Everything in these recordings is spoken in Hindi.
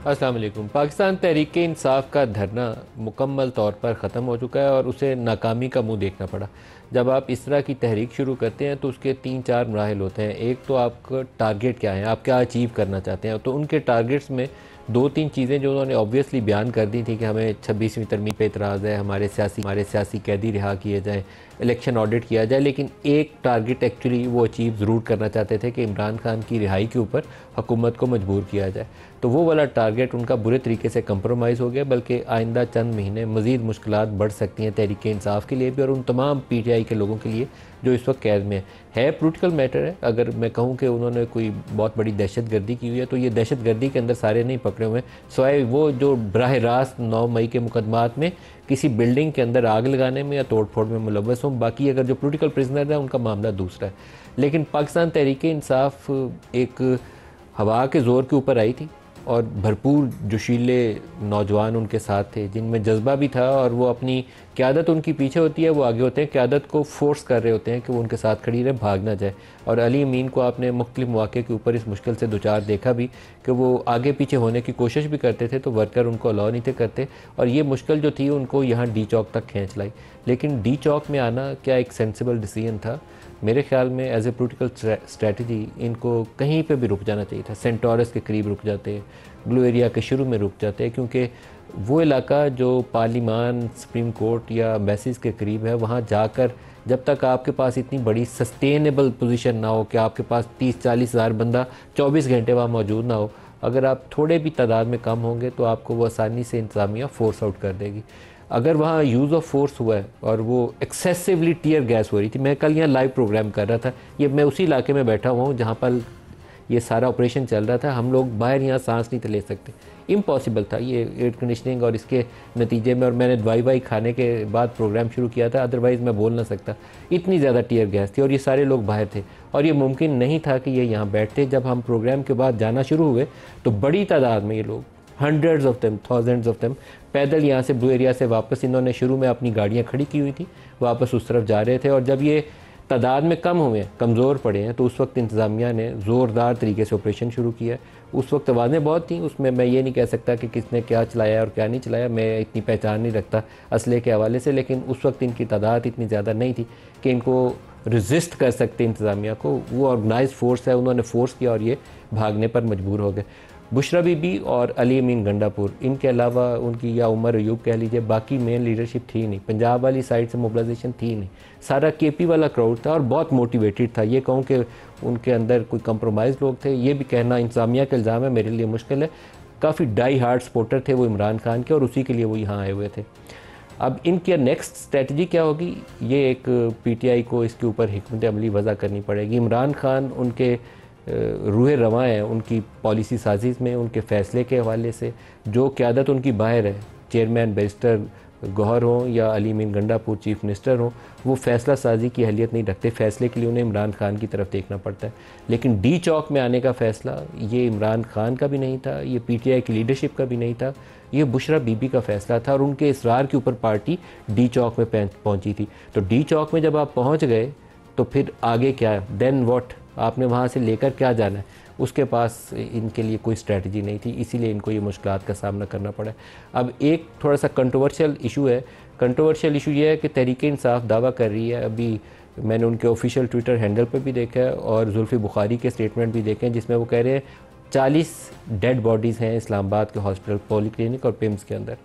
अस्सलाम वालेकुम। पाकिस्तान तहरीक इंसाफ का धरना मुकम्मल तौर पर ख़त्म हो चुका है और उसे नाकामी का मुंह देखना पड़ा। जब आप इस तरह की तहरीक शुरू करते हैं तो उसके 3-4 मराहिल होते हैं। एक तो आपका टारगेट क्या है, आप क्या अचीव करना चाहते हैं। तो उनके टारगेट्स में 2-3 चीज़ें जो उन्होंने ऑब्वियसली बयान कर दी थी कि हमें 26वीं तरमीम पे इतराज़ है, हमारे सियासी कैदी रिहा किए जाएँ, इलेक्शन ऑडिट किया जाए। लेकिन एक टारगेट एक्चुअली वो अचीव ज़रूर करना चाहते थे कि इमरान खान की रिहाई के ऊपर हुकूमत को मजबूर किया जाए। तो वो वाला टारगेट उनका बुरे तरीके से कंप्रोमाइज़ हो गया, बल्कि आइंदा चंद महीने मज़ीद मुश्किलात बढ़ सकती हैं तहरीक इंसाफ के लिए भी और उन तमाम PTI के लोगों के लिए जो इस वक्त कैद में है। पोलिटिकल मैटर है। अगर मैं कहूँ कि उन्होंने कोई बहुत बड़ी दहशत गर्दी की हुई है तो ये दहशत गर्दी के अंदर सारे नहीं पकड़े हुए हैं, सिवाय वो जो बराह रास्त 9 मई के मुकदमात में किसी बिल्डिंग के अंदर आग लगाने में या तोड़ फोड़ में मुलव्वस हों। बाकी अगर जो पोलिटिकल प्रिजनर है उनका मामला दूसरा है। लेकिन पाकिस्तान तहरीक इंसाफ एक हवा के ज़ोर के ऊपर आई थी और भरपूर जोशीले नौजवान उनके साथ थे जिनमें जज्बा भी था और वो अपनी क़यादत उनकी पीछे होती है, वो आगे होते हैं, क़यादत को फोर्स कर रहे होते हैं कि वो उनके साथ खड़ी रहे, भाग ना जाए। और अली अमीन को आपने मुख्तलिफ मौक़े के ऊपर इस मुश्किल से दुचार देखा भी कि वो आगे पीछे होने की कोशिश भी करते थे तो वर्कर उनको अलाउ नहीं थे करते और ये मुश्किल जो थी उनको यहाँ डी चौक तक खींच लाई। लेकिन डी चौक में आना क्या एक सेंसिबल डिसीजन था? मेरे ख्याल में एज ए पोलिटिकल स्ट्रेटजी इनको कहीं पे भी रुक जाना चाहिए था। सेंटोरस के करीब रुक जाते, ब्लू एरिया के शुरू में रुक जाते, क्योंकि वो इलाका जो पार्लिमान, सुप्रीम कोर्ट या एम्बेसीज़ के करीब है, वहाँ जाकर जब तक आपके पास इतनी बड़ी सस्टेनेबल पोजीशन ना हो कि आपके पास 30-40 हज़ार बंदा 24 घंटे वहाँ मौजूद ना हो, अगर आप थोड़े भी तादाद में कम होंगे तो आपको वो आसानी से इंतज़ामिया फोर्स आउट कर देगी। अगर वहाँ यूज़ ऑफ फोर्स हुआ है और वो एक्सेसिवली टीयर गैस हो रही थी, मैं कल यहाँ लाइव प्रोग्राम कर रहा था, ये मैं उसी इलाके में बैठा हुआ हूँ जहाँ पर ये सारा ऑपरेशन चल रहा था। हम लोग बाहर यहाँ सांस नहीं ले सकते, इम्पॉसिबल था ये एयर कंडीशनिंग और इसके नतीजे में। और मैंने दवाई खाने के बाद प्रोग्राम शुरू किया था, अदरवाइज़ मैं बोल ना सकता, इतनी ज़्यादा टीयर गैस थी और ये सारे लोग बाहर थे और ये मुमकिन नहीं था कि ये यहाँ बैठते। जब हम प्रोग्राम के बाद जाना शुरू हुए तो बड़ी तादाद में ये लोग, hundreds of them, thousands of them, पैदल यहाँ से ब्लू एरिया से वापस, इन्होंने शुरू में अपनी गाड़ियाँ खड़ी की हुई थी, वापस उस तरफ जा रहे थे। और जब ये तादाद में कम हुए, कमज़ोर पड़े हैं, तो उस वक्त इंतज़ामिया ने ज़ोरदार तरीके से ऑपरेशन शुरू किया। उस वक्त आवाज़ें बहुत थी, उसमें मैं ये नहीं कह सकता कि किसने क्या चलाया और क्या नहीं चलाया, मैं इतनी पहचान नहीं रखता असले के हवाले से। लेकिन उस वक्त इनकी तादाद इतनी ज़्यादा नहीं थी कि इनको रजिस्ट कर सकते इंतज़ामिया को। वो ऑर्गेनाइज फोर्स है, उन्होंने फोर्स किया और ये भागने पर मजबूर हो गए। बुशरा बीबी और अली अमीन गंडापुर, इनके अलावा उनकी या उमर अयूब कह लीजिए, बाकी मेन लीडरशिप थी नहीं, पंजाब वाली साइड से मोबिलाइजेशन थी नहीं, सारा KP वाला क्राउड था और बहुत मोटिवेटेड था। ये कहूँ कि उनके अंदर कोई कंप्रोमाइज़ लोग थे, ये भी कहना इंतज़ामिया का इल्ज़ाम है, मेरे लिए मुश्किल है। काफ़ी डाई हार्ड सपोर्टर थे वो इमरान खान के और उसी के लिए वो यहाँ आए हुए थे। अब इनकी नेक्स्ट स्ट्रेटजी क्या होगी, ये एक PTI को इसके ऊपर हिकमत अमली वज़ा करनी पड़ेगी। इमरान खान उनके रूह रवां है उनकी पॉलिसी साजिश में, उनके फ़ैसले के हवाले से। जो क़यादत उनकी बाहर है, चेयरमैन बैरिस्टर गौहर हों या अली अमीन गंडापुर चीफ मिनिस्टर हों, वो फ़ैसला साजी की अहलियत नहीं रखते। फ़ैसले के लिए उन्हें इमरान खान की तरफ देखना पड़ता है। लेकिन डी चौक में आने का फ़ैसला ये इमरान खान का भी नहीं था, ये PTI की लीडरशिप का भी नहीं था, ये बुशरा बीबी का फ़ैसला था और उनके इसरार के ऊपर पार्टी डी चौक में पहुँची थी। तो डी चौक में जब आप पहुँच गए तो फिर आगे क्या, देन व्हाट, आपने वहाँ से लेकर क्या जाना है, उसके पास इनके लिए कोई स्ट्रेटजी नहीं थी, इसीलिए इनको ये मुश्किलात का सामना करना पड़ा। अब एक थोड़ा सा कंट्रोवर्शियल इशू है। कंट्रोवर्शियल इशू ये है कि तहरीक इंसाफ दावा कर रही है, अभी मैंने उनके ऑफिशियल ट्विटर हैंडल पर भी देखा है और जुल्फ़ी बुखारी के स्टेटमेंट भी देखे हैं, जिसमें वो कह रहे हैं 40 डेड बॉडीज़ हैं इस्लामाबाद के हॉस्पिटल, पॉलीक्लिनिक और पिम्स के अंदर।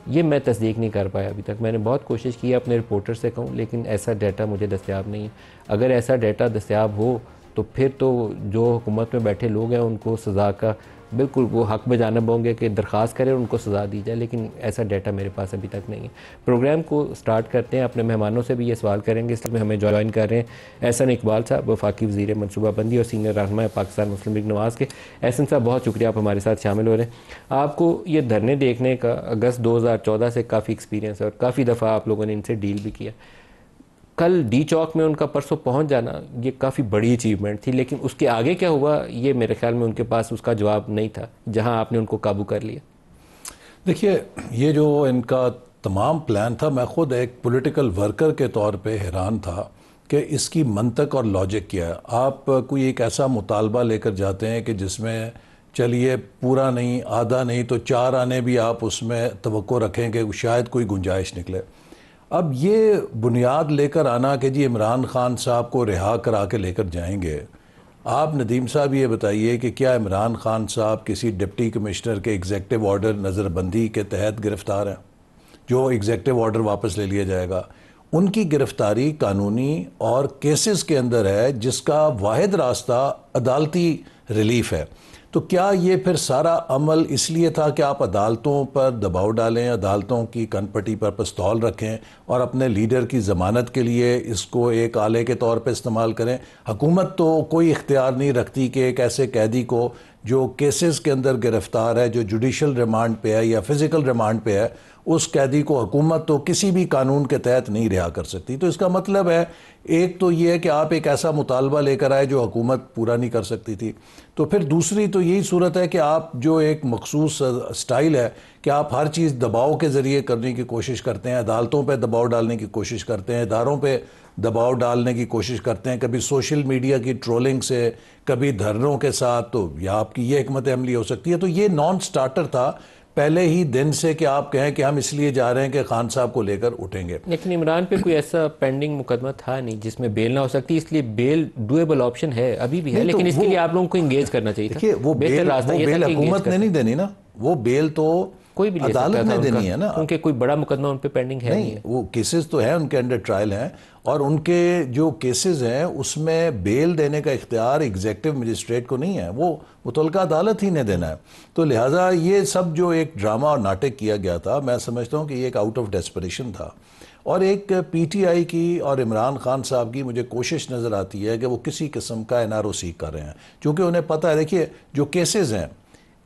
ये मैं तस्दीक नहीं कर पाया अभी तक। मैंने बहुत कोशिश की है अपने रिपोर्टर से कहूँ, लेकिन ऐसा डाटा मुझे दस्तयाब नहीं है। अगर ऐसा डाटा दस्तयाब हो तो फिर तो जो हुकूमत में बैठे लोग हैं उनको सज़ा का बिल्कुल वो हक बजाना होंगे कि दरख्वास्त करें और उनको सज़ा दी जाए, लेकिन ऐसा डाटा मेरे पास अभी तक नहीं है। प्रोग्राम को स्टार्ट करते हैं, अपने मेहमानों से भी ये सवाल करेंगे, इसलिए हमें ज्वाइन कर रहे हैं एहसन इकबाल साहब, वफाकी वज़ीर मनसूबाबंदी और सीनियर रहनुमा पाकिस्तान मुस्लिम लीग नवाज़ के। एहसन साहब, बहुत शुक्रिया आप हमारे साथ शामिल हो रहे हैं। आपको ये धरने देखने का अगस्त 2014 से काफ़ी एक्सपीरियंस है और काफ़ी दफ़ा आप लोगों ने इनसे डील भी किया। कल डी चौक में उनका परसों पहुंच जाना ये काफ़ी बड़ी अचीवमेंट थी, लेकिन उसके आगे क्या हुआ ये मेरे ख्याल में उनके पास उसका जवाब नहीं था, जहां आपने उनको काबू कर लिया। देखिए, ये जो इनका तमाम प्लान था, मैं ख़ुद एक पॉलिटिकल वर्कर के तौर पे हैरान था कि इसकी मंतक और लॉजिक क्या है। आप कोई एक ऐसा मुतालबा लेकर जाते हैं कि जिसमें चलिए पूरा नहीं, आधा नहीं तो 4 आने भी आप उसमें तवक्को रखें कि शायद कोई गुंजाइश निकले। अब ये बुनियाद लेकर आना कि जी इमरान खान साहब को रिहा करा के लेकर जाएंगे, आप नदीम साहब ये बताइए कि क्या इमरान खान साहब किसी डिप्टी कमिश्नर के एग्जेक्टिव ऑर्डर नज़रबंदी के तहत गिरफ़्तार हैं, जो एग्जेक्टिव ऑर्डर वापस ले लिया जाएगा? उनकी गिरफ़्तारी कानूनी और केसेस के अंदर है जिसका वाहिद रास्ता अदालती रिलीफ है। तो क्या ये फिर सारा अमल इसलिए था कि आप अदालतों पर दबाव डालें, अदालतों की कनपटी पर पिस्तौल रखें और अपने लीडर की ज़मानत के लिए इसको एक आले के तौर पर इस्तेमाल करें? हुकूमत तो कोई इख्तियार नहीं रखती कि एक ऐसे कैदी को जो केसेस के अंदर गिरफ़्तार है, जो जुडिशल रिमांड पे है या फिज़िकल रिमांड पे है, उस कैदी को हुकूमत तो किसी भी कानून के तहत नहीं रिहा कर सकती। तो इसका मतलब है एक तो ये है कि आप एक ऐसा मुतालबा लेकर आए जो हुकूमत पूरा नहीं कर सकती थी, तो फिर दूसरी तो यही सूरत है कि आप जो एक मखसूस स्टाइल है कि आप हर चीज़ दबाव के ज़रिए करने की कोशिश करते हैं, अदालतों पर दबाव डालने की कोशिश करते हैं, इदारों पर दबाव डालने की कोशिश करते हैं, कभी सोशल मीडिया की ट्रोलिंग से, कभी धरनों के साथ। तो या आपकी ये हिकमत अमली हो सकती है। तो ये नॉन स्टार्टर था पहले ही दिन से कि आप कहें कि हम इसलिए जा रहे हैं कि खान साहब को लेकर उठेंगे। लेकिन इमरान पे कोई ऐसा पेंडिंग मुकदमा था नहीं जिसमें बेल ना हो सकती, इसलिए बेल डुएबल ऑप्शन है, अभी भी है, लेकिन इसके लिए आप लोगों को इंगेज करना चाहिए था। देखिए वो बेल हुकूमत ने नहीं देनी ना, वो बेल तो कोई भी अदालत ने देनी है ना, क्योंकि कोई बड़ा मुकदमा उन पे पेंडिंग है नहीं। वो केसेस तो है, उनके अंडर ट्रायल हैं और उनके जो केसेस हैं उसमें बेल देने का इख्तियार एग्जेक्टिव मजिस्ट्रेट को नहीं है, वो मुतल्लिका अदालत ही ने देना है। तो लिहाजा ये सब जो एक ड्रामा और नाटक किया गया था, मैं समझता हूँ कि ये एक आउट ऑफ डेस्परेशन था। और एक पीटीआई की और इमरान खान साहब की मुझे कोशिश नज़र आती है कि वो किसी किस्म का एनआरओसी कर रहे हैं, क्योंकि उन्हें पता है, देखिए जो केसेस हैं,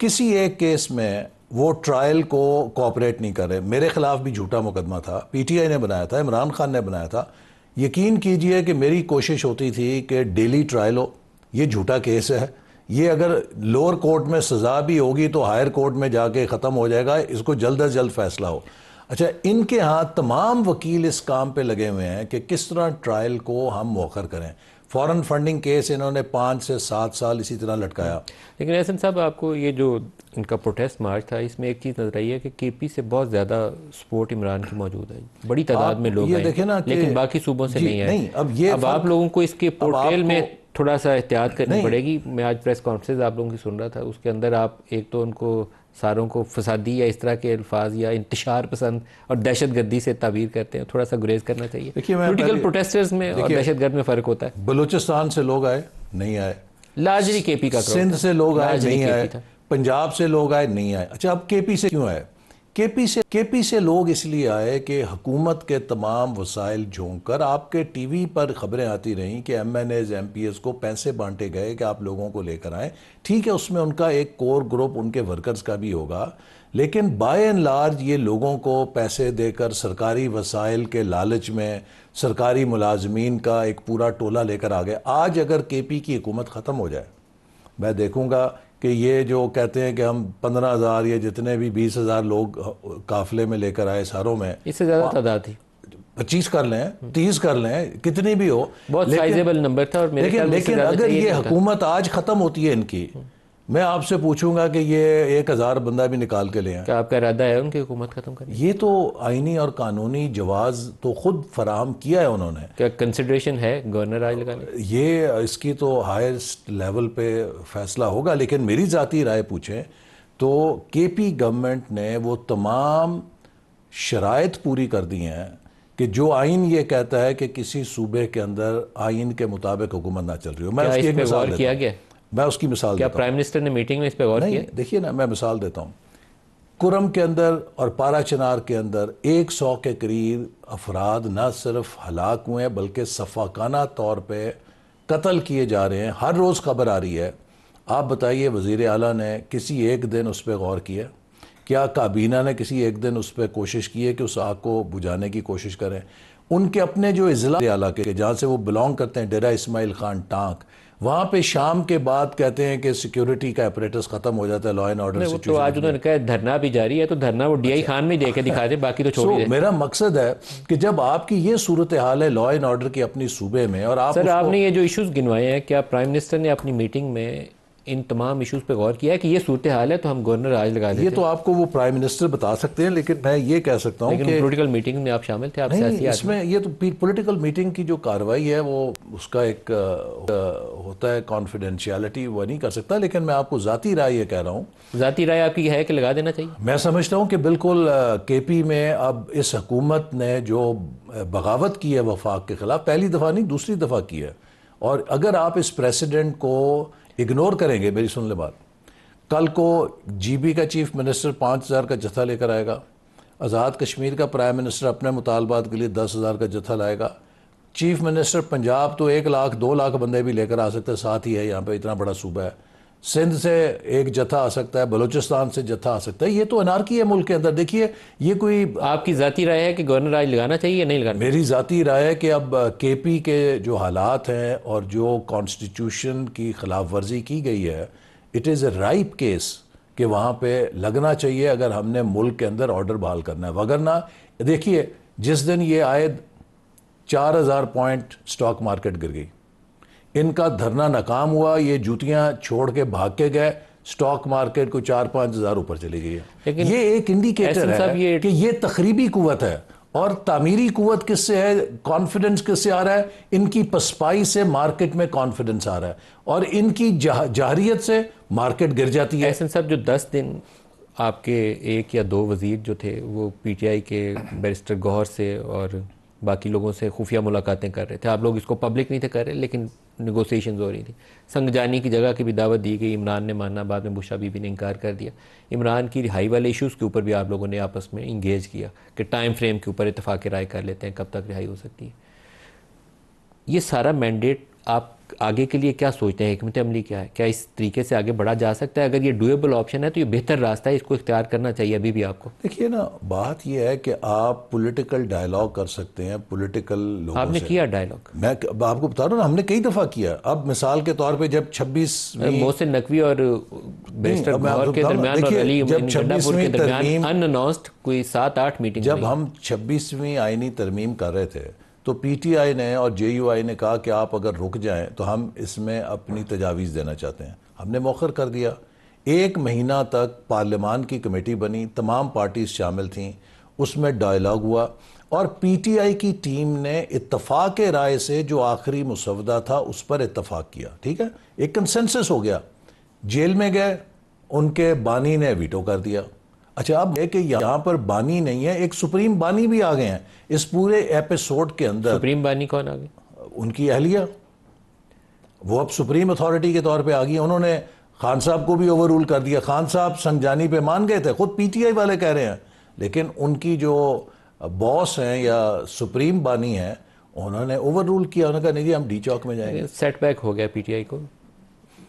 किसी एक केस में वो ट्रायल को कोऑपरेट नहीं कर रहे। मेरे खिलाफ भी झूठा मुकदमा था, पीटीआई ने बनाया था, इमरान खान ने बनाया था। यकीन कीजिए कि मेरी कोशिश होती थी कि डेली ट्रायल हो, ये झूठा केस है, ये अगर लोअर कोर्ट में सज़ा भी होगी तो हायर कोर्ट में जाके ख़त्म हो जाएगा, इसको जल्द अज जल्द फैसला हो। अच्छा, इनके यहाँ तमाम वकील इस काम पे लगे हुए हैं कि किस तरह ट्रायल को हम मौखर करें। फॉरेन फंडिंग केस इन्होंने 5 से 7 साल इसी तरह लटकाया। लेकिन एहसन साहब, आपको ये जो इनका प्रोटेस्ट मार्च था, इसमें एक चीज़ नजर आई है कि केपी से बहुत ज़्यादा सपोर्ट इमरान की मौजूद है, बड़ी तादाद में लोग हैं, लेकिन बाकी सूबों से नहीं है। अब आप लोगों को इसके पोर्टल में थोड़ा सा एहतियात करनी पड़ेगी। मैं आज प्रेस कॉन्फ्रेंस आप लोगों की सुन रहा था, उसके अंदर आप एक तो उनको सारों को फसादी या इस तरह के अल्फाज या इंतशार पसंद और दहशत गर्दी से ताबीर करते हैं, थोड़ा सा गुरेज करना चाहिए। पॉलिटिकल प्रोटेस्टर्स में और दहशत गर्द में फ़र्क होता है। बलूचिस्तान से लोग आए, नहीं आए, लार्जली केपी का, सिंध से लोग आए, नहीं आए, पंजाब से लोग आए, नहीं आए। अच्छा, अब केपी से क्यों आए? केपी से लोग इसलिए आए कि हुकूमत के तमाम वसाइल झोंक कर आपके टीवी पर खबरें आती रहीं कि MNAs MPs को पैसे बांटे गए कि आप लोगों को लेकर आए। ठीक है, उसमें उनका एक कोर ग्रुप उनके वर्कर्स का भी होगा, लेकिन बाय एंड लार्ज ये लोगों को पैसे देकर सरकारी वसाइल के लालच में सरकारी मुलाजमीन का एक पूरा टोला लेकर आ गए। आज अगर केपी की हुकूमत ख़त्म हो जाए, मैं देखूंगा कि ये जो कहते हैं कि हम 15,000 या जितने भी 20,000 लोग काफिले में लेकर आए सारों में, इससे ज़्यादा तादाद थी, 25 कर लें, 30 कर लें, कितनी भी हो, बहुत साइजेबल नंबर था। और लेकिन अगर ये हुकूमत आज ख़त्म होती है इनकी, मैं आपसे पूछूंगा कि ये 1,000 बंदा भी निकाल के ले आए। क्या आपका इरादा है उनकी हुकूमत खत्म करने? ये तो आईनी और कानूनी जवाज तो खुद फराहम किया है उन्होंने। क्या कंसिडरेशन है गवर्नर राज लगाने? ये इसकी तो हाईएस्ट लेवल पे फैसला होगा, लेकिन मेरी ज़ाती राय पूछें तो केपी गवर्नमेंट ने वो तमाम शराइत पूरी कर दी हैं कि जो आइन ये कहता है कि किसी सूबे के अंदर आइन के मुताबिक हुकूमत ना चल रही हो। मैं उसकी एक मिसाल किया गया, मैं उसकी मिसाल क्या प्राइम मिनिस्टर ने मीटिंग में इस पर गौर किया? देखिए ना, मैं मिसाल देता हूँ। कुरम के अंदर और पारा चनार के अंदर 100 के करीब अफराद न सिर्फ हलाक हुए हैं बल्कि सफाकाना तौर पे कत्ल किए जा रहे हैं। हर रोज़ खबर आ रही है। आप बताइए, वज़ीर आला ने किसी एक दिन उस पर गौर किया? क्या काबीना ने किसी एक दिन उस पर कोशिश की है कि उस आग को बुझाने की कोशिश करें? उनके अपने जो इज़ला आला के जहाँ से वो बिलोंग करते हैं, डेरा इस्माइल खान टांक, वहाँ पे शाम के बाद कहते हैं कि सिक्योरिटी का अपरेटस खत्म हो जाता है, लॉ एंड ऑर्डर। तो आज उन्होंने कहा धरना भी जारी है, तो धरना वो डीआई खान में दे के दिखा दे, बाकी तो छोड़ दे। मेरा मकसद है कि जब आपकी ये सूरत हाल है लॉ एंड ऑर्डर की अपनी सूबे में, और आप सर आपने ये जो इश्यूज गिनवाए हैं, क्या प्राइम मिनिस्टर ने अपनी मीटिंग में इन तमाम इश्यूज़ पे गौर किया है कि ये सूरत हाल है तो हम गवर्नर आज लगा देते ये तो आपको वो प्राइम मिनिस्टर बता सकते हैं, लेकिन मैं ये कह सकता हूँ लेकिन कि पॉलिटिकल मीटिंग में आप शामिल थे, आप नहीं, सियासी इसमें ये तो पॉलिटिकल मीटिंग की जो कार्रवाई है वो उसका एक होता है कॉन्फिडेंशियलिटी, वो नहीं कर सकता। लेकिन मैं आपको ज़ाती राय ये कह रहा हूँ, ज़ाती राय आपकी है कि लगा देना चाहिए। मैं समझता हूँ कि बिल्कुल केपी में अब इस हुकूमत ने जो बगावत की है वफाक के ख़िलाफ़, पहली दफ़ा नहीं दूसरी दफ़ा की है, और अगर आप इस प्रेसिडेंट को इग्नोर करेंगे, मेरी सुन ले बात, कल को जीबी का चीफ मिनिस्टर 5,000 का जत्था लेकर आएगा, आज़ाद कश्मीर का प्राइम मिनिस्टर अपने मुतालबात के लिए 10,000 का जत्था लाएगा, चीफ मिनिस्टर पंजाब तो 1 लाख 2 लाख बंदे भी लेकर आ सकते हैं, साथ ही है यहाँ पे इतना बड़ा सूबा है, सिंध से एक जत्था आ सकता है, बलूचिस्तान से जत्था आ सकता है। ये तो अनारकी है मुल्क के अंदर। देखिए ये कोई आपकी ज़ाती राय है कि गवर्नर आज लगाना चाहिए या नहीं लगाना? मेरी ज़ाती राय है कि अब केपी के जो हालात हैं और जो कॉन्स्टिट्यूशन की खिलाफ वर्जी की गई है, it is a ripe case कि वहाँ पे लगना चाहिए अगर हमने मुल्क के अंदर ऑर्डर बहाल करना है। वगरना देखिए जिस दिन ये आए 4,000 पॉइंट स्टॉक मार्केट गिर गई, इनका धरना नाकाम हुआ, ये जूतियां छोड़ के भाग के गए, स्टॉक मार्केट को 4-5 हज़ार ऊपर चली गई है। लेकिन ये एक इंडिकेटर है कि ये तखरीबी कुव्वत है। और तामीरी कुव्वत किससे है, कॉन्फिडेंस किससे आ रहा है, इनकी पसपाई से मार्केट में कॉन्फिडेंस आ रहा है, और इनकी जाहरियत से मार्केट गिर जाती है। एहसन साहब, जो 10 दिन आपके 1 या 2 वजीर जो थे वो पीटीआई के बैरिस्टर गौहर से और बाकी लोगों से खुफिया मुलाकातें कर रहे थे, आप लोग इसको पब्लिक नहीं थे कर रहे, लेकिन नेगोशिएशंस हो रही थी, संगजानी की जगह की भी दावत दी गई, इमरान ने माना, बाद में बुशरा बीबी ने इनकार कर दिया। इमरान की रिहाई वाले इश्यूज़ के ऊपर भी आप लोगों ने आपस में इंगेज किया कि टाइम फ्रेम के ऊपर इतफाक़ राय कर लेते हैं कब तक रिहाई हो सकती है। ये सारा मैंडेट आप आगे के लिए क्या सोचते हैं, हिकमत अमली क्या है, क्या इस तरीके से आगे बढ़ा जा सकता है? अगर ये डूएबल ऑप्शन है तो ये बेहतर रास्ता है, इसको इख्तियार करना चाहिए अभी भी आपको। देखिए ना, बात ये है कि आप पॉलिटिकल डायलॉग कर सकते हैं पॉलिटिकल लोगों आपने से। किया डायलॉग? मैं आपको बता रहा हूँ ना, हमने कई दफ़ा किया। अब मिसाल के तौर पे जब 26वीं मोहसिन नकवी और बैरिस्टर गौहर के दरमियान और अली गंडापुर के दरमियान अनअनाउंस्ड कोई 7-8 मीटिंग, जब हम 26वीं आईनी तरमीम कर रहे थे तो पीटीआई ने और जेयूआई ने कहा कि आप अगर रुक जाएं तो हम इसमें अपनी तजावीज़ देना चाहते हैं। हमने मौखर कर दिया। 1 महीना तक पार्लियामान की कमेटी बनी, तमाम पार्टीज शामिल थीं, उसमें डायलॉग हुआ और पीटीआई की टीम ने इत्तफाक राय से जो आखिरी मुसवदा था उस पर इत्तफाक किया। ठीक है, एक कंसेंसस हो गया। जेल में गए, उनके बानी ने वीटो कर दिया। अच्छा, अब है कि यहाँ पर बानी नहीं है, एक सुप्रीम बानी भी आ गए हैं इस पूरे एपिसोड के अंदर। सुप्रीम बानी कौन आ गई? उनकी अहलिया, वो अब सुप्रीम अथॉरिटी के तौर पे आ गई। उन्होंने खान साहब को भी ओवर रूल कर दिया। खान साहब संगजानी पे मान गए थे, खुद पीटीआई वाले कह रहे हैं, लेकिन उनकी जो बॉस हैं या सुप्रीम बानी है उन्होंने ओवर रूल किया। उन्होंने कहा नहीं जी हम डी चौक में जाएंगे। सेटबैक हो गया पीटीआई को,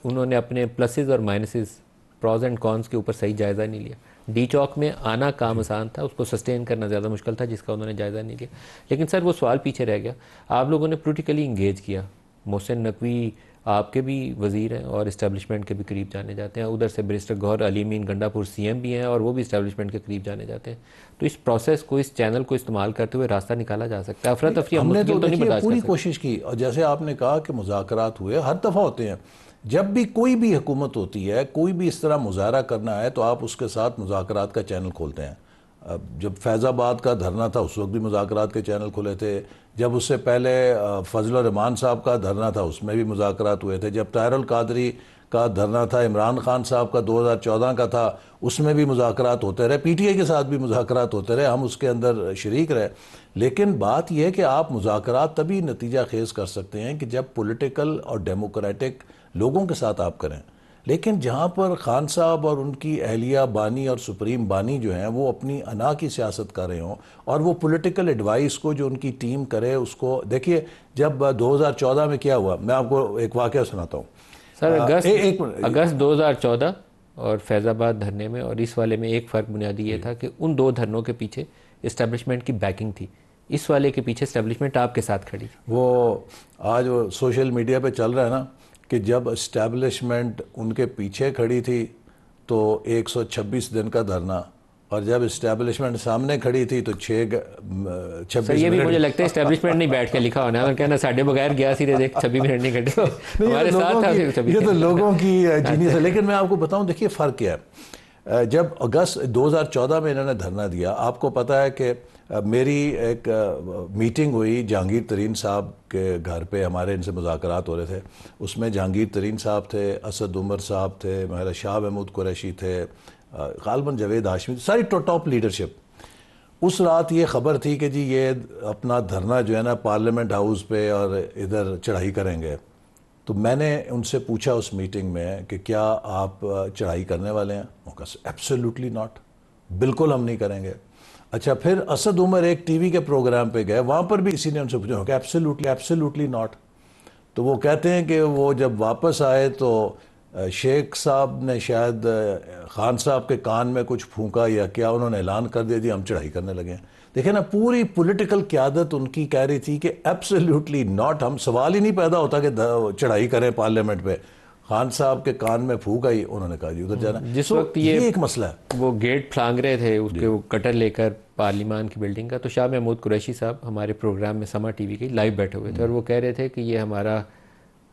उन्होंने अपने प्लसेस और माइनसेस, प्रॉज एंड कॉन्स के ऊपर सही जायज़ा नहीं लिया। डी चौक में आना काम आसान था, उसको सस्टेन करना ज़्यादा मुश्किल था, जिसका उन्होंने जायज़ा नहीं लिया। लेकिन सर वो सवाल पीछे रह गया, आप लोगों ने पोलिटिकली इंगेज किया। मोहसिन नकवी आपके भी वज़ीर हैं और इस्टेब्लिशमेंट के भी करीब जाने जाते हैं, उधर से बैरिस्टर गौहर अली अमीन गंडापुर सीएम भी हैं और वो भी इस्टेब्लिशमेंट के करीब जाने जाते हैं। तो इस प्रोसेस को, इस चैनल को इस्तेमाल करते हुए रास्ता निकाला जा सकता है। अफरा तफरी हमने तो नहीं बर्दाश्त पूरी कर सकते। कोशिश की, और जैसे आपने कहा कि मुज़ाकरात हुए, हर दफ़ा होते हैं। जब भी कोई भी हुकूमत होती है, कोई भी इस तरह मुज़ाहरा करना है तो आप उसके साथ मुज़ाकरात का चैनल खोलते हैं। अब जब फैज़ाबाद का धरना था उस वक्त भी मुज़ाकरात के चैनल खुले थे। जब उससे पहले फजल रहमान साहब का धरना था उसमें भी मुज़ाकरात हुए थे। जब ताहिरुल कादरी का धरना था, इमरान खान साहब का 2014 का था, उसमें भी मुज़ाकरात होते रहे। पीटीआई के साथ भी मुज़ाकरात होते रहे, हम उसके अंदर शरीक रहे। लेकिन बात यह है कि आप मुज़ाकरात तभी नतीजा खेज कर सकते हैं कि जब पॉलिटिकल और डेमोक्रेटिक लोगों के साथ आप करें। लेकिन जहाँ पर खान साहब और उनकी अहलिया बानी और सुप्रीम बानी जो हैं वो अपनी अना की सियासत कर रहे हों और वो पॉलिटिकल एडवाइस को जो उनकी टीम करे उसको, देखिए जब 2014 में क्या हुआ, मैं आपको एक वाक़या सुनाता हूँ सर। अगस्त 2014 और फैज़ाबाद धरने में और इस वाले में एक फ़र्क बुनियादी ये था कि उन 2 धरनों के पीछे इस्टेब्लिशमेंट की बैकिंग थी, इस वाले के पीछे इस्टेब्लिशमेंट आपके साथ खड़ी। वो आज वो सोशल मीडिया पे चल रहा है ना कि जब इस्टेब्लिशमेंट उनके पीछे खड़ी थी तो 126 दिन का धरना और जब इस्टेब्लिशमेंट सामने खड़ी थी तो 26 ये भी मुझे मिनट लगता है इस्टेब्लिशमेंट नहीं बैठ के लिखा होना, अगर कहना साढ़े बगैर गया सी देख 26 मिनट नहीं कटे, तो हमारे साथ था फिर 26 ये तो लोगों की जीनियस है। लेकिन मैं आपको बताऊं, देखिए फ़र्क क्या है। जब अगस्त 2014 में इन्होंने धरना दिया, आपको पता है कि मेरी एक मीटिंग हुई जहांगीर तरीन साहब के घर पे, हमारे इनसे मुज़ाकरात हो रहे थे। उसमें जहांगीर तरीन साहब थे, असद उमर साहब थे, मेरा शाह महमूद कुरैशी थे, गालबन जावेद हाशमी, सारी टॉप लीडरशिप। उस रात ये ख़बर थी कि जी ये अपना धरना जो है ना पार्लियामेंट हाउस पे और इधर चढ़ाई करेंगे। तो मैंने उनसे पूछा उस मीटिंग में कि क्या आप चढ़ाई करने वाले हैं? उनका एब्सोल्युटली नॉट, बिल्कुल हम नहीं करेंगे। अच्छा, फिर असद उमर एक टीवी के प्रोग्राम पे गए, वहाँ पर भी इसी ने उनसे पूछा कि एब्सोल्युटली एब्सोल्युटली नॉट। तो वो कहते हैं कि वो जब वापस आए तो शेख साहब ने शायद खान साहब के कान में कुछ फूंका या क्या, उन्होंने ऐलान कर दिया जी हम चढ़ाई करने लगे हैं। देखिए ना, पूरी पॉलिटिकल क़यादत उनकी कह रही थी कि एब्सोल्युटली नॉट, हम सवाल ही नहीं पैदा होता कि चढ़ाई करें पार्लियामेंट पे। खान साहब के कान में फूंक आई, उन्होंने कहा जी उधर जाना। जिस वक्त ये एक मसला है, वो गेट फांग रहे थे उसके, वो कटर लेकर पार्लियामान की बिल्डिंग का, तो शाह महमूद कुरैशी साहब हमारे प्रोग्राम में समा टीवी के लाइव बैठे हुए थे और वो कह रहे थे कि ये हमारा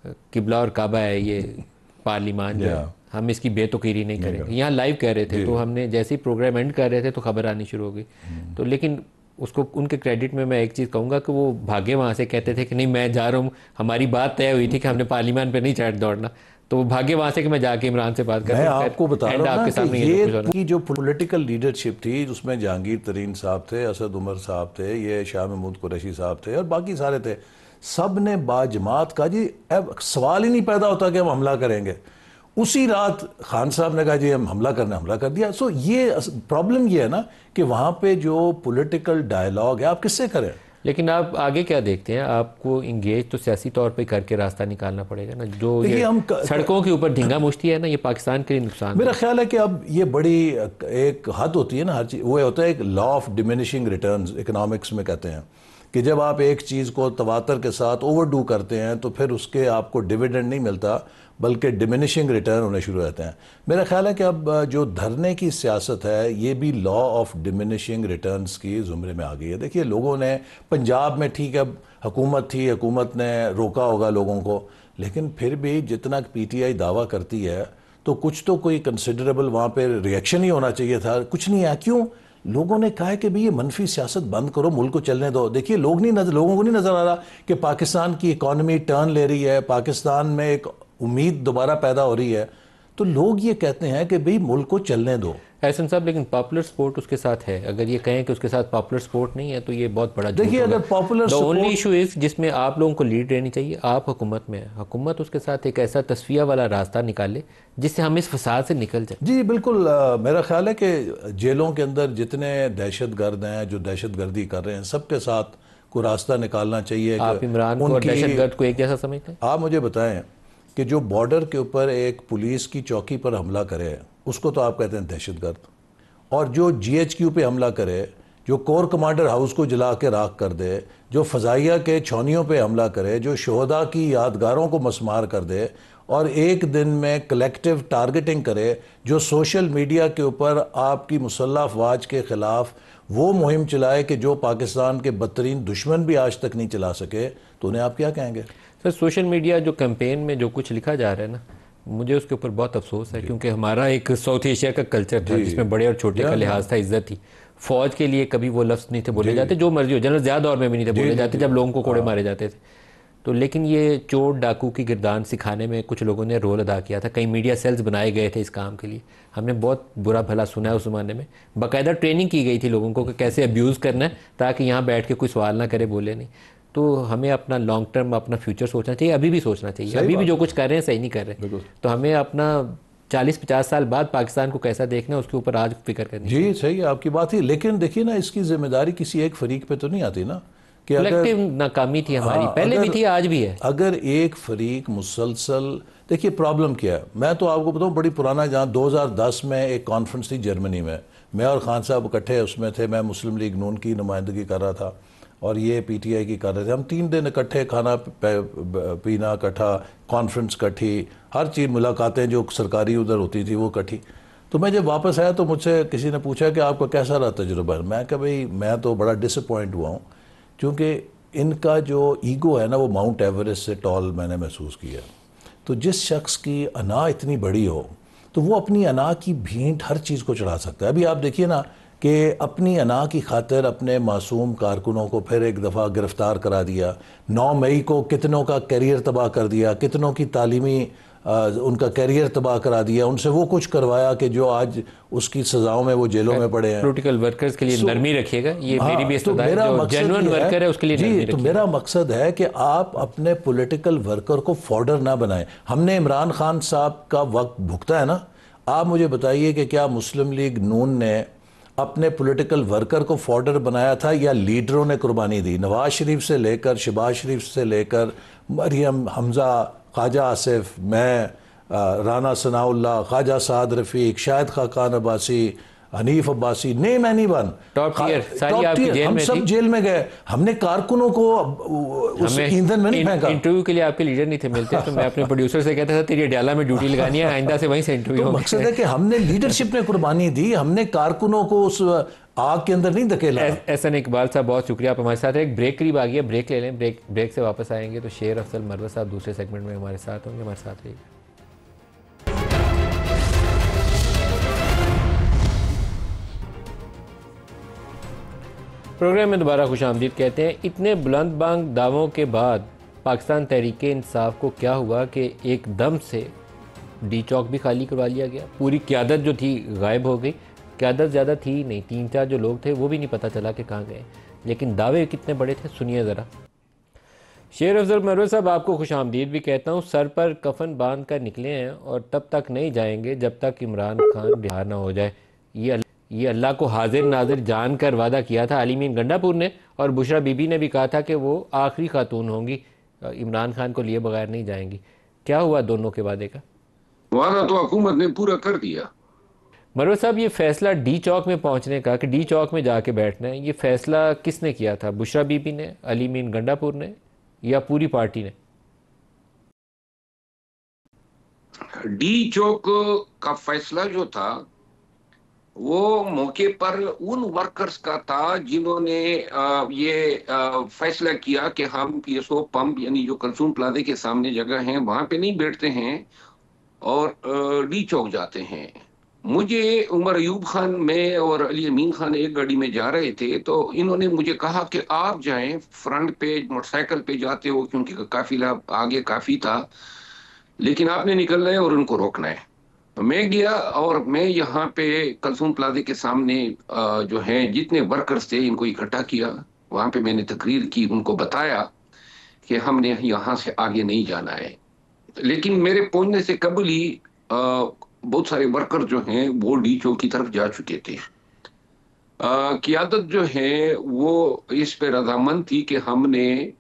किबला और काबा है, ये पार्लियामान जो है, हम इसकी बेतुकीरी नहीं करेंगे। यहाँ लाइव कह रहे थे, तो हमने जैसे ही प्रोग्राम एंड कर रहे थे तो खबर आनी शुरू हो गई। तो लेकिन उसको उनके क्रेडिट में मैं एक चीज़ कहूँगा कि वो भागे वहाँ से, कहते थे कि नहीं मैं जा रहा हूँ, हमारी बात तय हुई थी कि हमने पार्लियामान पे नहीं चढ़ दौड़ना, तो वो भाग्य वहाँ से कि मैं जाके इमरान से बात कर। मैं आपको बता रहा हूँ ना कि ये की जो पॉलिटिकल लीडरशिप थी उसमें जहांगीर तरीन साहब थे, असद उमर साहब थे, ये शाह महमूद कुरैशी साहब थे और बाकी सारे थे, सब ने बाजमात कहा जी अब सवाल ही नहीं पैदा होता कि हम हमला करेंगे। उसी रात खान साहब ने कहा जी हम हमला करना, हमला कर दिया। सो ये प्रॉब्लम ये है ना कि वहाँ पे जो पॉलिटिकल डायलॉग है आप किससे करें। लेकिन आप आगे क्या देखते हैं, आपको इंगेज तो सियासी तौर पे करके रास्ता निकालना पड़ेगा ना। जो ये हम सड़कों के ऊपर धींगा मुश्ती है ना, ये पाकिस्तान के लिए नुकसान। मेरा ख्याल है कि अब ये बड़ी एक हद होती है ना हर चीज़, वो होता है एक law of diminishing returns, economics में कहते हैं कि जब आप एक चीज़ को तवातर के साथ ओवरडू करते हैं तो फिर उसके आपको डिविडेंड नहीं मिलता बल्कि डिमिनिशिंग रिटर्न होने शुरू होते हैं। मेरा ख्याल है कि अब जो धरने की सियासत है ये भी लॉ ऑफ डिमिनिशिंग रिटर्न्स की ज़ुमरे में आ गई है। देखिए लोगों ने पंजाब में, ठीक है हुकूमत थी, हुकूमत ने रोका होगा लोगों को, लेकिन फिर भी जितना पीटीआई दावा करती है तो कुछ तो कोई कंसिडरेबल वहाँ पर रिएक्शन ही होना चाहिए था, कुछ नहीं है। क्यों? लोगों ने कहा है कि भाई ये मनफी सियासत बंद करो, मुल्क को चलने दो। देखिए लोगों को नहीं नज़र आ रहा कि पाकिस्तान की इकॉनमी टर्न ले रही है, पाकिस्तान में एक उम्मीद दोबारा पैदा हो रही है, तो लोग ये कहते हैं कि भाई मुल्क को चलने दो। एहसन साहब, लेकिन पॉपुलर सपोर्ट उसके साथ है, अगर ये कहें कि उसके साथ पॉपुलर सपोर्ट नहीं है तो ये बहुत बड़ा। देखिए अगर popular the only issue is जिसमें आप लोगों को लीड रहनी चाहिए, आप हुकूमत में है, हुकूमत उसके साथ एक ऐसा तस्फिया वाला रास्ता निकाले जिससे हम इस फसाद से निकल जाए। जी बिल्कुल, मेरा ख्याल है कि जेलों के अंदर जितने दहशत गर्द हैं जो दहशत गर्दी कर रहे हैं सबके साथ कोई रास्ता निकालना चाहिए। आप इमरान को और दहशत गर्द को एक जैसा समझते हैं? आप मुझे बताएं कि जो बॉर्डर के ऊपर एक पुलिस की चौकी पर हमला करे उसको तो आप कहते हैं दहशत गर्द, और जो GHQ पे हमला करे, जो कोर कमांडर हाउस को जला के राख कर दे, जो फ़ज़ाइया के छौनियों पे हमला करे, जो शोहदा की यादगारों को मसमार कर दे और एक दिन में कलेक्टिव टारगेटिंग करे, जो सोशल मीडिया के ऊपर आपकी मुसल्लह अफवाज के ख़िलाफ़ वो मुहिम चलाए कि जो पाकिस्तान के बदतरीन दुश्मन भी आज तक नहीं चला सके, तो उन्हें आप क्या कहेंगे? सर सोशल मीडिया जो कैंपेन में जो कुछ लिखा जा रहा है ना, मुझे उसके ऊपर बहुत अफसोस है, क्योंकि हमारा एक साउथ एशिया का कल्चर था जिसमें बड़े और छोटे का लिहाज था, इज्जत थी। फौज के लिए कभी वो लफ्ज़ नहीं थे बोले जाते, जो मर्जी हो, जनरल ज़िया दौर में भी नहीं थे बोले जाते जब लोगों को कोड़े मारे जाते थे। तो लेकिन ये चोर डाकू की गिरदान सिखाने में कुछ लोगों ने रोल अदा किया था, कई मीडिया सेल्स बनाए गए थे इस काम के लिए। हमने बहुत बुरा भला सुना है उस ज़माने में, बाकायदा ट्रेनिंग की गई थी लोगों को कि कैसे अब्यूज़ करना है ताकि यहाँ बैठ के कोई सवाल ना करे, बोले नहीं। तो हमें अपना लॉन्ग टर्म अपना फ्यूचर सोचना चाहिए, अभी भी सोचना चाहिए। अभी भी जो कुछ कर रहे हैं सही नहीं कर रहे, तो हमें अपना 40-50 साल बाद पाकिस्तान को कैसा देखना है उसके ऊपर आज फिक्र करनी। जी सही है आपकी बात ही, लेकिन देखिए ना इसकी जिम्मेदारी किसी एक फरीक पे तो नहीं आती ना कि कलेक्टिव नाकामी थी हमारी, पहले भी थी आज भी है। अगर एक फरीक मुसलसल, देखिए प्रॉब्लम क्या है, मैं तो आपको बताऊं बड़ी पुराना, जहाँ 2010 में एक कॉन्फ्रेंस थी जर्मनी में, मैं और खान साहब इकट्ठे उसमें थे, मैं मुस्लिम लीग नून की नुमाइंदगी कर रहा था और ये PTI की कर रहे थे। हम 3 दिन इकट्ठे, खाना पीना इकट्ठा, कॉन्फ्रेंस इकट्ठी, हर चीज़, मुलाकातें जो सरकारी उधर होती थी वो इकट्ठी। तो मैं जब वापस आया तो मुझसे किसी ने पूछा कि आपका कैसा रहा तजुर्बा। मैं कहा भाई मैं तो बड़ा डिसअपॉइंट हुआ हूँ, क्योंकि इनका जो ईगो है ना वो माउंट एवरेस्ट से टॉल मैंने महसूस किया। तो जिस शख्स की अना इतनी बड़ी हो तो वो अपनी अना की भींट हर चीज़ को चढ़ा सकता है। अभी आप देखिए ना कि अपनी अना की खातिर अपने मासूम कारकुनों को फिर एक दफ़ा गिरफ़्तार करा दिया, 9 मई को कितनों का करियर तबाह कर दिया, कितनों की तालीमी उनका करियर तबाह करा दिया, उनसे वो कुछ करवाया कि जो आज उसकी सज़ाओं में वो जेलों में पड़े हैं। पॉलिटिकल वर्कर्स के लिए नरमी रखिएगा, ये मेरी भी तो इस्तदा है। मेरा जो मकसद जेन्युइन ये वर्कर है उसके लिए जी, नरमी तो रखिएगा। मेरा मकसद है कि आप अपने पॉलिटिकल वर्कर को फॉर्डर ना बनाएं। हमने इमरान खान साहब का वक्त भुगता है ना। आप मुझे बताइए कि क्या मुस्लिम लीग नून ने अपने पॉलिटिकल वर्कर को फॉर्डर बनाया था या लीडरों ने कुर्बानी दी? नवाज शरीफ से लेकर, शहबाज शरीफ से लेकर, मरियम हमजा, ख्वाजा आसिफ, मैं, Rana Sanaullah, Khawaja Saad Rafique, Shahid Khaqan Abbasi, Hanif Abbasi, name anyone, top tier सारी आपकी जेल हम में सब थी। जेल में गए। हमने कारकुनों को उस हमें ईंधन में नहीं फेंका। इंटरव्यू के लिए आपके लीडर नहीं थे मिलते, तो मैं अपने प्रोड्यूसर से कहता था तेरी डाला में ड्यूटी लगानी है, आइंदा से वहीं से इंटरव्यू तो होंगे। मकसद है कि हमने लीडरशिप ने कुर्बानी दी, हमने कारकुनों को उस आग के अंदर नहीं धकेला। एहसन इकबाल साहब बहुत शुक्रिया, आप हमारे साथ हैं। एक ब्रेक करीब आ गया, ब्रेक ले लें। ब्रेक से वापस आएंगे तो शेर अफजल मरवत साहब दूसरे सेगमेंट में हमारे साथ होंगे। हमारे साथ रहिए। प्रोग्राम में दोबारा खुशामदीद कहते हैं। इतने बुलंद बांग दावों के बाद पाकिस्तान तहरीक इंसाफ को क्या हुआ कि एकदम से डी चौक भी खाली करवा लिया गया, पूरी क़यादत जो थी गायब हो गई। क़यादत ज़्यादा थी ही नहीं, 3-4 जो लोग थे वो भी नहीं पता चला कि कहाँ गए, लेकिन दावे कितने बड़े थे सुनिए ज़रा। शेर अफजल मरवत साहब आपको खुशामदीद भी कहता हूँ। सर पर कफन बांध कर निकले हैं और तब तक नहीं जाएंगे जब तक इमरान खान रिहा ना हो जाए। ये अल्लाह को हाजिर नाजिर जान कर वादा किया था आलिमीन गंडापुर ने, और बुशरा बीबी ने भी कहा था कि वो आखिरी खातून होंगी, इमरान खान को लिए बगैर नहीं जाएंगी। क्या हुआ दोनों के वादे का? वादा तो हुकूमत ने पूरा कर दिया। मरवत साहब, ये फैसला डी चौक में पहुंचने का कि डी चौक में जाके बैठना है, ये फैसला किसने किया था? बुशरा बीबी ने, अली मीन गंडापुर ने, या पूरी पार्टी ने? डी चौक का फैसला जो था वो मौके पर उन वर्कर्स का था जिन्होंने ये फैसला किया कि हम पीएसओ पंप यानी जो कलसूम प्लाजे के सामने जगह है वहां पे नहीं बैठते हैं और डी चौक जाते हैं। मुझे उमर अयूब खान, मैं और अली अमीन खान एक गाड़ी में जा रहे थे, तो इन्होंने मुझे कहा कि आप जाएं, फ्रंट पे मोटरसाइकिल पे जाते हो क्योंकि काफिला आगे काफी था, लेकिन आपने निकलना है और उनको रोकना है। मैं गया और मैं यहाँ पे कलसूम प्लाजे के सामने जो है जितने वर्कर्स थे इनको इकट्ठा किया। वहां पे मैंने तकरीर की, उनको बताया कि हमने यहाँ से आगे नहीं जाना है। लेकिन मेरे पहुंचने से कबल ही बहुत सारे वर्कर जो हैं वो डी चौक की तरफ जा चुके थे। क़यादत जो है वो इस पे रजामंद थी कि हमने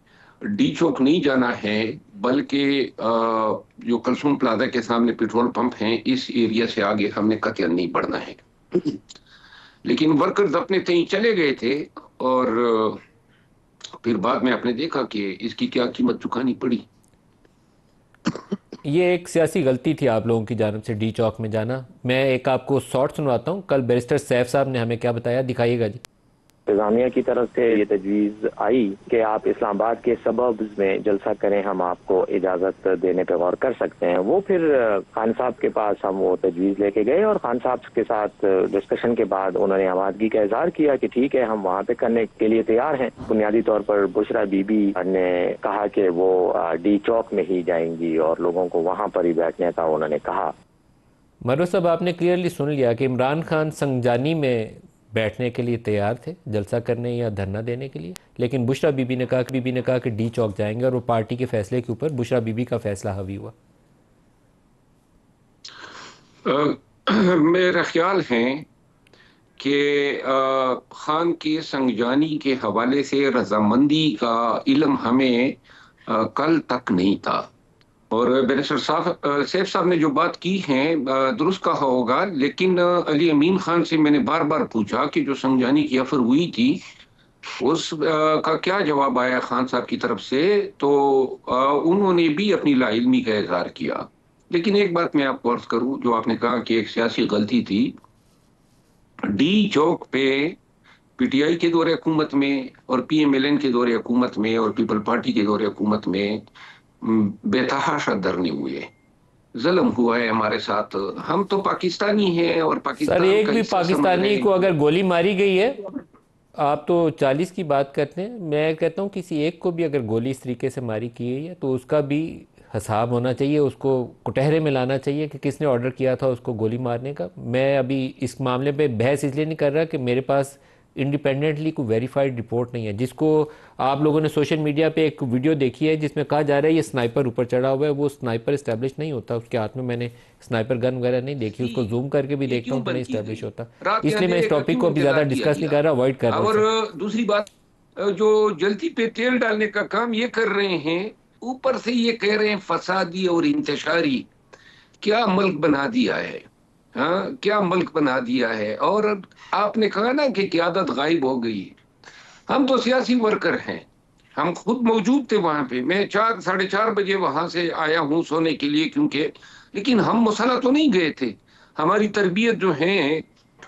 डी चौक नहीं जाना है, बल्कि जो कलसूम प्लाजा के सामने पेट्रोल पंप हैं इस एरिया से आगे हमने कतई नहीं बढ़ना है। लेकिन वर्कर्स अपने तय चले गए थे और फिर बाद में आपने देखा कि इसकी क्या कीमत चुकानी पड़ी। ये एक सियासी गलती थी आप लोगों की जानिब से डी चौक में जाना। मैं एक आपको शॉर्ट सुनवाता हूँ, कल बैरिस्टर सैफ साहब ने हमें क्या बताया, दिखाइएगा जी। इंतजामिया की तरफ से ये तजवीज़ आई कि आप इस्लामाबाद के सबब्स में जलसा करें, हम आपको इजाज़त देने पे गौर कर सकते हैं। वो फिर खान साहब के पास हम वो तजवीज़ लेके गए और खान साहब के साथ डिस्कशन के बाद उन्होंने आमादगी का इजहार किया कि ठीक है हम वहाँ पे करने के लिए तैयार हैं। बुनियादी तौर पर बुशरा बीबी ने कहा कि वो डी चौक में ही जाएंगी और लोगों को वहाँ पर ही बैठने का उन्होंने कहा। मरवत साहब, आपने क्लियरली सुन लिया कि इमरान खान संगजानी में बैठने के लिए तैयार थे, जलसा करने या धरना देने के लिए, लेकिन बुशरा बीबी ने कहा कि डी चौक जाएंगे, और वो पार्टी के फैसले के ऊपर बुशरा बीबी का फैसला हावी हुआ। मेरा ख्याल है कि खान के संगजानी के हवाले से रजामंदी का इल्म हमें कल तक नहीं था, और बैरिस्टर सैफ साहब ने जो बात की है दुरुस्त कहा होगा। लेकिन अली अमीन खान से मैंने बार बार पूछा कि जो संगजानी की अफर हुई थी उस का क्या जवाब आया खान साहब की तरफ से, तो उन्होंने भी अपनी लाइल्मी का इजहार किया। लेकिन एक बात मैं आपको अर्ज करूं, जो आपने कहा कि एक सियासी गलती थी, डी चौक पे पीटीआई के दौरे हुकूमत में और पीएमएलएन के दौरे हुकूमत में और पीपल पार्टी के दौरे हुकूमत में बेतहाशा धरने हुए, जुल्म हुआ है हमारे साथ। हम तो पाकिस्तानी हैं और सर पाकिस्तान एक का भी हिस्सा समझ रहे पाकिस्तानी को हैं। अगर गोली मारी गई है, आप तो 40 की बात करते हैं, मैं कहता हूँ किसी एक को भी अगर गोली इस तरीके से मारी की है तो उसका भी हिसाब होना चाहिए, उसको कुटहरे में लाना चाहिए कि किसने ऑर्डर किया था उसको गोली मारने का। मैं अभी इस मामले पे बहस इसलिए नहीं कर रहा कि मेरे पास इंडिपेंडेंटली कोई वेरीफाइड रिपोर्ट नहीं है, जिसको आप लोगों ने सोशल मीडिया पे एक वीडियो देखी है जिसमें कहा जा रहा है ये स्नाइपर ऊपर चढ़ा हुआ है। वो स्नाइपर इस्टेब्लिश नहीं होता, उसके हाथ में मैंने स्नाइपर गन वगैरह नहीं देखी, उसको जूम करके भी ये देखता क्यों हूँ तो बंद नहीं की इस्टेब्लिश गई? होता। रात के इसलिए मैं इस अंधेरे का टॉपिक क्यों को अभी ज़्यादा इंतजार किया डिस्कस नहीं गया? कर रहा, अवॉइड कर रहा हूँ इसे। और दूसरी बात, जो जल्दी पे तेल डालने का काम ये कर रहे हैं, ऊपर से ये कह रहे हैं फसादी और इंतशारी। क्या मुल्क बना दिया है, हाँ क्या मुल्क बना दिया है। और आपने कहा ना कि क़यादत गायब हो गई। हम तो सियासी वर्कर हैं, हम खुद मौजूद थे वहां पे। मैं 4 साढ़े 4 बजे वहां से आया हूं सोने के लिए, क्योंकि लेकिन हम मुसल्ला तो नहीं गए थे। हमारी तरबियत जो है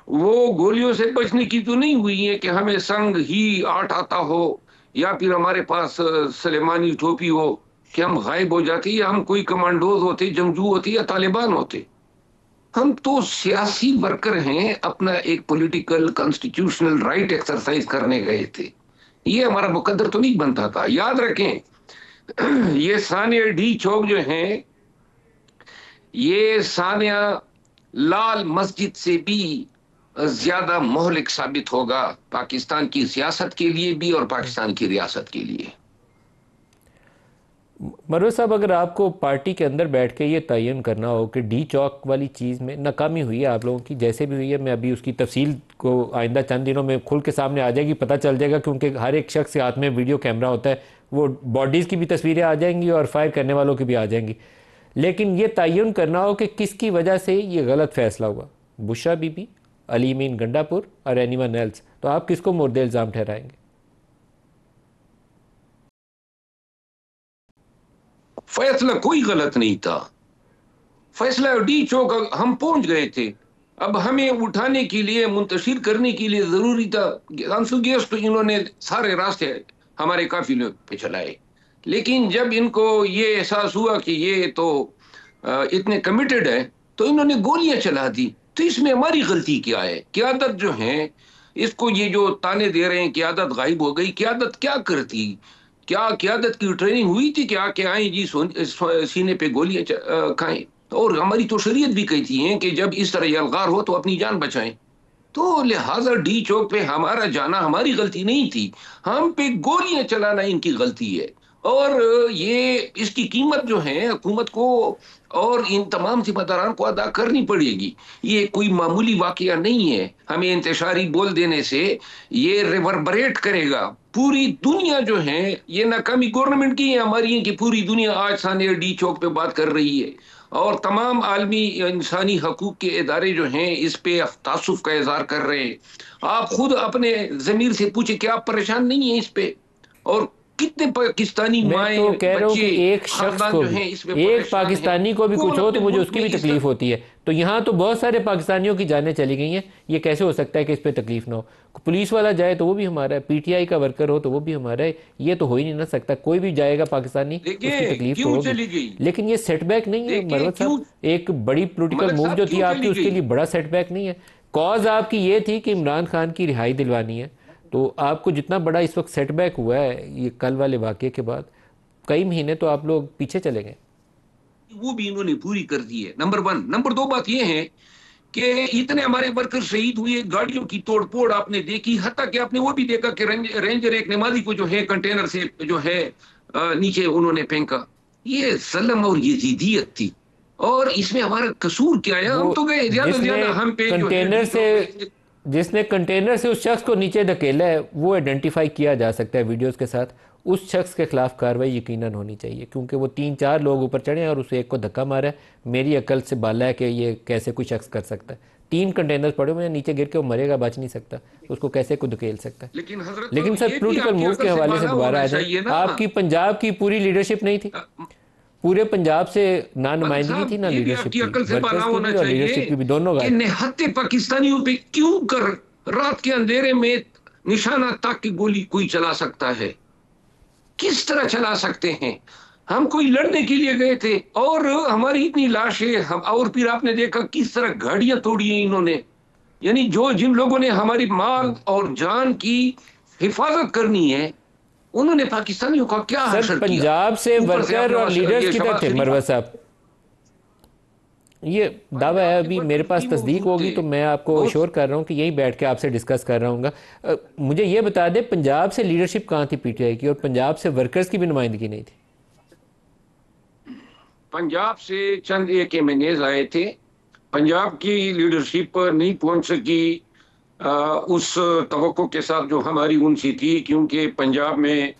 वो गोलियों से बचने की तो नहीं हुई है कि हमें संग ही आठ आता हो या फिर हमारे पास सलेमानी टोपी हो कि हम गायब हो जाते, या हम कोई कमांडोज होते, जंगजू होते या तालिबान होते। हम तो सियासी वर्कर हैं, अपना एक पॉलिटिकल कॉन्स्टिट्यूशनल राइट एक्सरसाइज करने गए थे। ये हमारा मुकद्दर तो नहीं बनता था। याद रखें ये सानिया डी चौक जो है, ये सानिया लाल मस्जिद से भी ज्यादा मोहलिक साबित होगा पाकिस्तान की सियासत के लिए भी और पाकिस्तान की रियासत के लिए। मरवत साहब, अगर आपको पार्टी के अंदर बैठ के ये तयन करना हो कि डी चौक वाली चीज़ में नाकामी हुई है आप लोगों की, जैसे भी हुई है, मैं अभी उसकी तफसील को आइंदा चंद दिनों में खुल के सामने आ जाएगी, पता चल जाएगा, क्योंकि हर एक शख्स के हाथ में वीडियो कैमरा होता है, वो बॉडीज़ की भी तस्वीरें आ जाएंगी और फायर करने वालों की भी आ जाएंगी। लेकिन ये तयन करना हो कि किसकी वजह से ये गलत फैसला हुआ, बुशरा बीबी, अली मीन गंडापुर और एनिमल नेल्स, तो आप किसको मुर्दे इल्ज़ाम ठहराएंगे? फैसला कोई गलत नहीं था। फैसला डी चौक हम पहुंच गए थे। अब हमें उठाने के लिए, मुंतशिर करने के लिए जरूरी था आंसू गैस, तो इन्होंने सारे रास्ते हमारे काफिले पे चलाए। लेकिन जब इनको ये एहसास हुआ कि ये तो इतने कमिटेड है, तो इन्होंने गोलियां चला दी। तो इसमें हमारी गलती क्या है? क़यादत जो है, इसको ये जो ताने दे रहे हैं क़यादत गायब हो गई, क़यादत क्या करती? क्या क़यादत की ट्रेनिंग हुई थी कि आके आए जी सीने पे गोलियां खाएं? और हमारी तो शरीयत भी कहती है कि जब इस तरह यलगार हो तो अपनी जान बचाएं। तो लिहाजा डी चौक पे हमारा जाना हमारी गलती नहीं थी, हम पे गोलियां चलाना इनकी गलती है। और ये इसकी कीमत जो है हुकूमत को और इन तमाम जिम्मेदारान को अदा करनी पड़ेगी। ये कोई मामूली वाकया नहीं है। हमें इंतशारी बोल देने से ये रिवर्बरेट करेगा। पूरी दुनिया जो है, ये नाकामी गवर्नमेंट की है हमारी है कि पूरी दुनिया आज सानिया डी चौक पे बात कर रही है, और तमाम आलमी इंसानी हकूक के इदारे जो हैं इस पे तासुफ का इजहार कर रहे हैं। आप खुद अपने जमीर से पूछे कि आप परेशान नहीं है इस पे? और कितने पाकिस्तानी मैं माए, तो कह रहा हूँ कि बच्चे, एक शख्स खानदान को जो भी, हैं इस पे एक परेशान पाकिस्तानी हैं। को भी कुछ कौन हो अपने तो मुझे मुल्क उसकी में भी इस तकलीफ होती है। तो यहाँ तो बहुत सारे पाकिस्तानियों की जानें चली गई हैं, ये कैसे हो सकता है कि इस पर तकलीफ ना हो? पुलिस वाला जाए तो वो भी हमारा है, पीटीआई का वर्कर हो तो वो भी हमारा है, ये तो हो ही नहीं ना सकता। कोई भी जाएगा पाकिस्तानी, उसकी देखिए तकलीफ तो क्यों होगी। चली गई, लेकिन ये सेटबैक नहीं है देखिए मरवत क्यों साहब, एक बड़ी पोलिटिकल मलक मूव साहब जो थी क्यों आपकी, चली उसके गई? लिए बड़ा सेटबैक नहीं है। कॉज आपकी ये थी कि इमरान खान की रिहाई दिलवानी है, तो आपको जितना बड़ा इस वक्त सेटबैक हुआ है ये कल वाले वाक़े के बाद, कई महीने तो आप लोग पीछे चले गए। वो भी इन्होंने पूरी कर दी है, नंबर 1। नंबर 2 बात ये है कि इतने हमारे वर्कर शहीद हुए, गाड़ियों की तोड़फोड़ आपने देखी, हत्ता कि आपने वो भी देखा कि रेंजर एक नमाजी को जो है कंटेनर से जो है नीचे उन्होंने फेंका। ये सलम और ये जिद्दियत थी, और इसमें हमारा कसूर क्या है? हम वो तो गए ज्यादा से ज्यादा हम पे जो है जिसने कंटेनर से उस शख्स को नीचे धकेला है वो आइडेंटिफाई किया जा सकता है वीडियोस के साथ। उस शख्स के खिलाफ कार्रवाई यकीनन होनी चाहिए, क्योंकि वो 3-4 लोग ऊपर चढ़े हैं और उसे एक को धक्का मारा है। मेरी अकल से बाला है कि ये कैसे कोई शख्स कर सकता है। 3 कंटेनर्स पड़े हुए हैं, नीचे गिर के वो मरेगा, बच नहीं सकता, उसको कैसे कोई धकेल सकता है? लेकिन सर, पॉलिटिकल मूव के हवाले से दोबारा आ जाए, आपकी पंजाब की पूरी लीडरशिप नहीं थी, पूरे पंजाब से ना नुमाइंदगी थी ना ये भी लीडरशिप आपकी की, अकल से पाला वर्कर्स की होना भी और लीडरशिप की भी, दोनों चाहिए कि गायब। निहत्थे पाकिस्तानियों पे क्यों कर रात के अंधेरे में निशाना ताक की गोली कोई चला सकता है? किस तरह चला सकते हैं? हम कोई लड़ने के लिए गए थे और हमारी इतनी लाशें हम, और फिर आपने देखा किस तरह गाड़ियां तोड़ी हैं इन्होंने। यानी जो जिन लोगों ने हमारी माल और जान की हिफाजत करनी है, उन्होंने पाकिस्तानियों का क्या सर हशर किया। पंजाब से ऊपर से वर्कर आपने और लीडर्स ये किधर शबाज थे शरीफ मरवत साहब? ये दावा है, अभी मेरे पास भी तस्दीक मौजूद होगी थे। तो मैं आपको बहुत श्योर कर रहा हूँ कि यही बैठ के आपसे डिस्कस कर रहा हूँ। मुझे ये बता दें, पंजाब से लीडरशिप कहाँ थी पीटीआई की, और पंजाब से वर्कर्स की भी नुमाइंदगी नहीं थी? पंजाब से चंद एक एमएनएज आए थे, पंजाब की लीडरशिप नहीं पहुंच सकी उस तवक्को के साथ जो हमारी उनसी थी, क्योंकि पंजाब में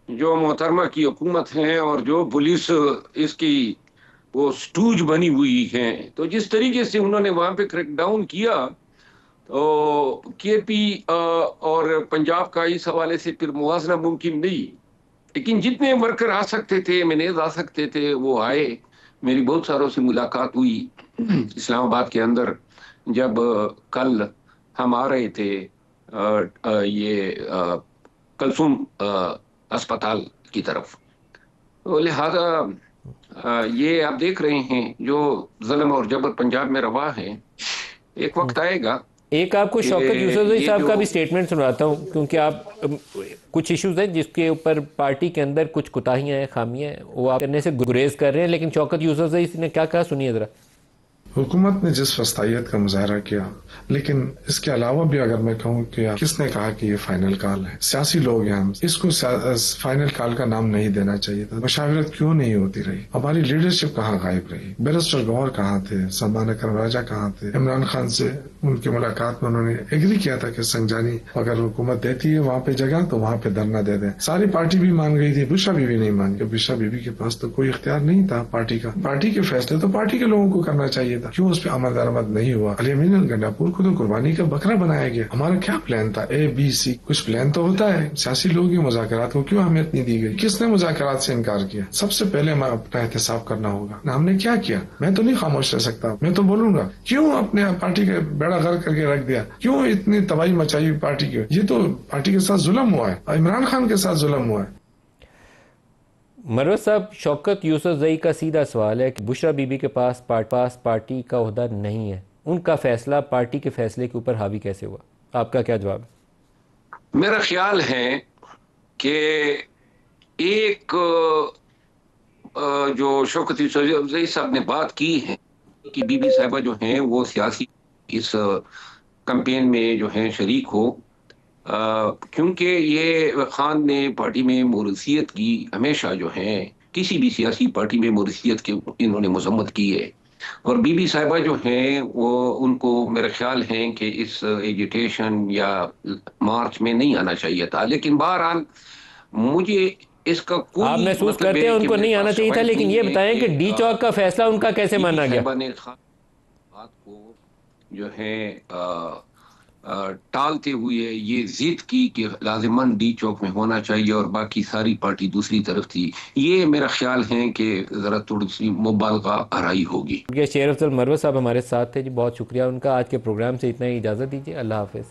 जो मोहतरमा की हुकूमत है और जो पुलिस इसकी वो स्टूज बनी हुई है, तो जिस तरीके से उन्होंने वहां पे क्रैकडाउन किया, तो केपी और पंजाब का इस हवाले से फिर मुवाजना मुमकिन नहीं। लेकिन जितने वर्कर आ सकते थे, मैनेज आ सकते थे, वो आए। मेरी बहुत सारों से मुलाकात हुई इस्लामाबाद के अंदर, जब कल हम आ रहे थे ये कलसुम अस्पताल की तरफ। तो लिहाजा ये आप देख रहे हैं जो जुल्म और जबर पंजाब में रवा है, एक वक्त आएगा। एक आपको कि शौकत यूसुफजई ये साहब जो का भी स्टेटमेंट सुनाता हूँ, क्योंकि आप कुछ इश्यूज हैं जिसके ऊपर पार्टी के अंदर कुछ कोताहियां हैं, खामियां हैं, वो आप करने से गुरेज कर रहे हैं, लेकिन शौकत यूसुफजई ने क्या कहा सुनिए जरा। हुकूमत ने जिस वस्तायत का मुजाहरा किया, लेकिन इसके अलावा भी अगर मैं कहूँ कि किसने कहा कि ये फाइनल कॉल है, सियासी लोग हैं हम, इसको फाइनल कॉल का नाम नहीं देना चाहिए था। मशावरत क्यों नहीं होती रही? हमारी लीडरशिप कहाँ गायब रही? बैरिस्टर गौहर कहाँ थे? सलमान अकरम राजा कहाँ थे? इमरान खान से उनकी मुलाकात में उन्होंने एग्री किया था कि संजानी अगर हुकूमत देती है वहाँ पे जगह तो वहाँ पे धरना दे दें। सारी पार्टी भी मान गई थी, बुशरा बीबी नहीं मान गई। बुशरा बीबी के पास तो कोई इख्तियार नहीं था पार्टी का, पार्टी के फैसले तो पार्टी के लोगों को करना चाहिए था। क्यों उस पर अमल दरामद नहीं हुआ? अली अमीन गंडापुर को तो कुर्बानी का बकरा बनाया गया। हमारा क्या प्लान था? ABC कुछ प्लान तो होता है। सियासी लोगों की मुज़ाकरात को क्यों अहमियत नहीं दी गई? किसने मुज़ाकरात से इनकार किया? सबसे पहले हमें अपना एहतसाब करना होगा, हमने क्या किया। मैं तो नहीं खामोश रह सकता, मैं तो बोलूंगा। क्यों अपने पार्टी के बेड़ा गर्क करके रख दिया? क्यों इतनी तबाही मचाई पार्टी की? ये तो पार्टी के साथ जुल्म हुआ है, इमरान खान के साथ जुल्म हुआ है। मरवत साहब, शौकत यूसुफजई का सीधा सवाल है कि बुशरा बीबी के पास पार्टी का ओहदा नहीं है, उनका फैसला पार्टी के फैसले के ऊपर हावी कैसे हुआ? आपका क्या जवाब है? मेरा ख्याल है कि एक जो शौकत यूसुफजई साहब ने बात की है कि बीबी साहिबा जो हैं वो सियासी इस कैंपेन में जो है शरीक हो, क्योंकि ये खान ने पार्टी में मोरूसियत की, हमेशा जो है किसी भी सियासी पार्टी में मोरूसियत की इन्होंने मजम्मत की है। और बीबी साहिबा जो हैं वो, उनको मेरा ख्याल है कि इस एजिटेशन या मार्च में नहीं आना चाहिए था। लेकिन बहरहाल मुझे इसका कोई आप महसूस मतलब करते हैं उनको नहीं आना चाहिए था, लेकिन ये बताएं कि डी चौक का फैसला उनका कैसे माना गया? ने बात को जो है टालते हुए ये जिद की कि लाजिमन डी चौक में होना चाहिए और बाकी सारी पार्टी दूसरी तरफ थी। ये मेरा ख्याल है कि जरा थोड़ी सी मुबालगा आराई होगी। शेर अफजल मरवत साहब हमारे साथ थे जी, बहुत शुक्रिया उनका। आज के प्रोग्राम से इतना ही, इजाज़त दीजिए, अल्लाह हाफिज़।